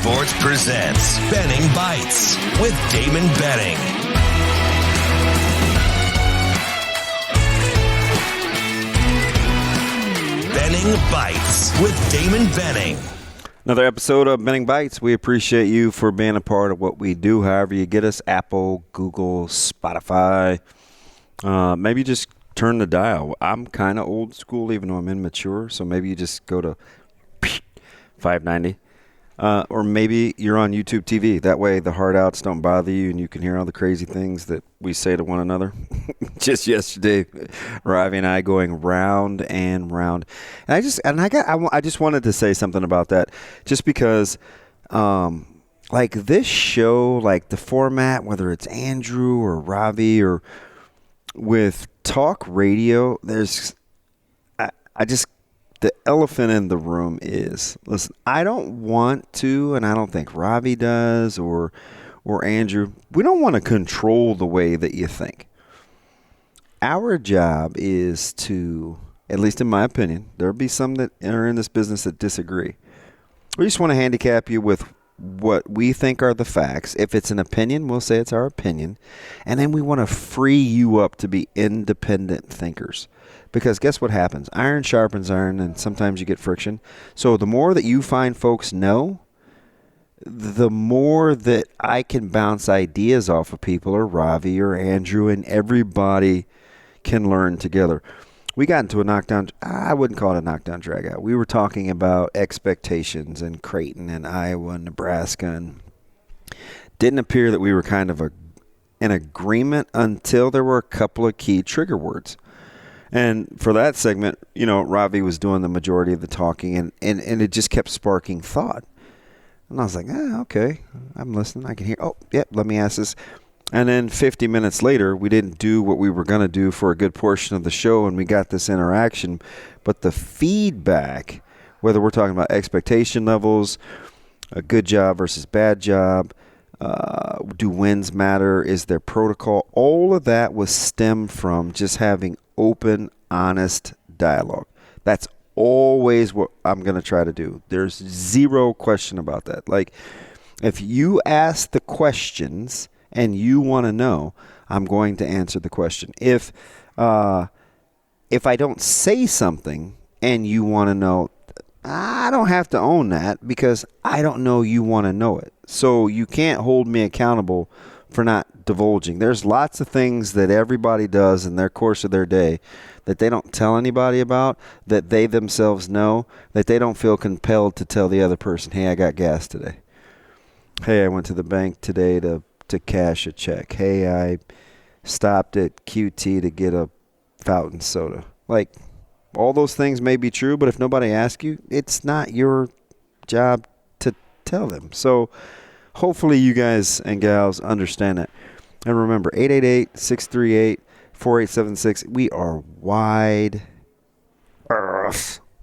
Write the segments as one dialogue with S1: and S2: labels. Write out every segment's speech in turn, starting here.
S1: Sports presents Benning Bites with Damon Benning. Benning Bites with Damon Benning.
S2: Another episode of Benning Bites. We appreciate you for being a part of what we do. However you get us, Apple, Google, Spotify. Maybe just turn the dial. I'm kind of old school, even though I'm immature. So maybe you just go to 590. Or maybe you're on YouTube TV. That way the hard outs don't bother you and you can hear all the crazy things that we say to one another. Just yesterday, Ravi and I going round and round. And I just wanted to say something about that just because like this show, like the format, whether it's Andrew or Ravi or with talk radio, the elephant in the room is, listen, I don't want to, and I don't think Ravi does or Andrew, we don't want to control the way that you think. Our job is to, at least in my opinion, there'll be some that are in this business that disagree. We just want to handicap you with what we think are the facts. If it's an opinion, we'll say it's our opinion. And then we want to free you up to be independent thinkers. Because guess what happens? Iron sharpens iron, and sometimes you get friction. So the more that you find folks know, the more that I can bounce ideas off of people, or Ravi or Andrew, and everybody can learn together. We got into a knockdown. I wouldn't call it a knockdown drag-out. We were talking about expectations in Creighton and Iowa and Nebraska, and didn't appear that we were kind of in agreement until there were a couple of key trigger words. And for that segment, Ravi was doing the majority of the talking, and it just kept sparking thought. And I was like, okay, I'm listening. I can hear. Oh, yep, let me ask this. And then 50 minutes later, we didn't do what we were going to do for a good portion of the show, and we got this interaction. But the feedback, whether we're talking about expectation levels, a good job versus bad job, do wins matter, is there protocol, all of that was stemmed from just having open, honest dialogue. That's always what I'm going to try to do. There's zero question about that. Like, if you ask the questions and you want to know, I'm going to answer the question. If I don't say something and you want to know, I don't have to own that because I don't know you want to know it. So you can't hold me accountable for not divulging. There's lots of things that everybody does in their course of their day that they don't tell anybody about, that they themselves know, that they don't feel compelled to tell the other person, hey, I got gas today. Hey, I went to the bank today to cash a check. Hey, I stopped at QT to get a fountain soda. Like, all those things may be true, but if nobody asks you, it's not your job to tell them. So hopefully you guys and gals understand that. And remember, 888-638-4876. We are wide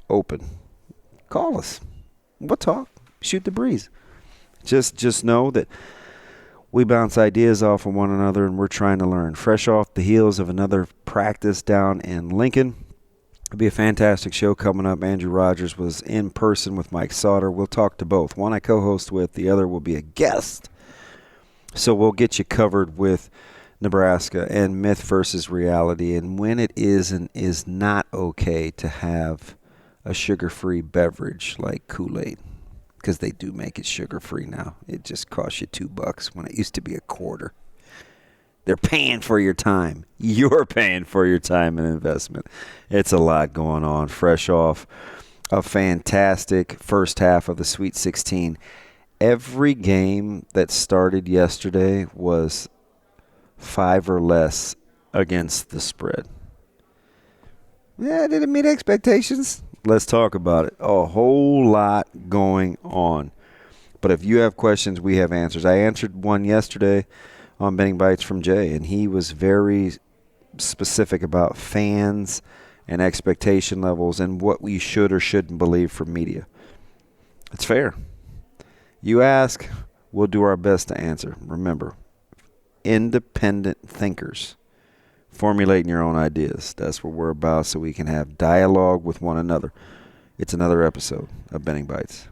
S2: open. Call us. We'll talk. Shoot the breeze. Just know that we bounce ideas off of one another, and we're trying to learn. Fresh off the heels of another practice down in Lincoln. It'll be a fantastic show coming up. Andrew Rogers was in person with Mike Sauter. We'll talk to both. One I co-host with, the other will be a guest. So we'll get you covered with Nebraska and myth versus reality, and when it is and is not okay to have a sugar-free beverage like Kool-Aid, because they do make it sugar-free now. It just costs you $2 when it used to be $1. They're paying for your time. You're paying for your time and investment. It's a lot going on. Fresh off a fantastic first half of the Sweet 16. Every game that started yesterday was 5 or less against the spread. Yeah, did it meet expectations? Let's talk about it. A whole lot going on. But if you have questions, we have answers. I answered one yesterday on Benning Bites from Jay, and he was very specific about fans and expectation levels and what we should or shouldn't believe from media. It's fair. You ask, we'll do our best to answer. Remember, independent thinkers, formulating your own ideas. That's what we're about, so we can have dialogue with one another. It's another episode of Benning Bites.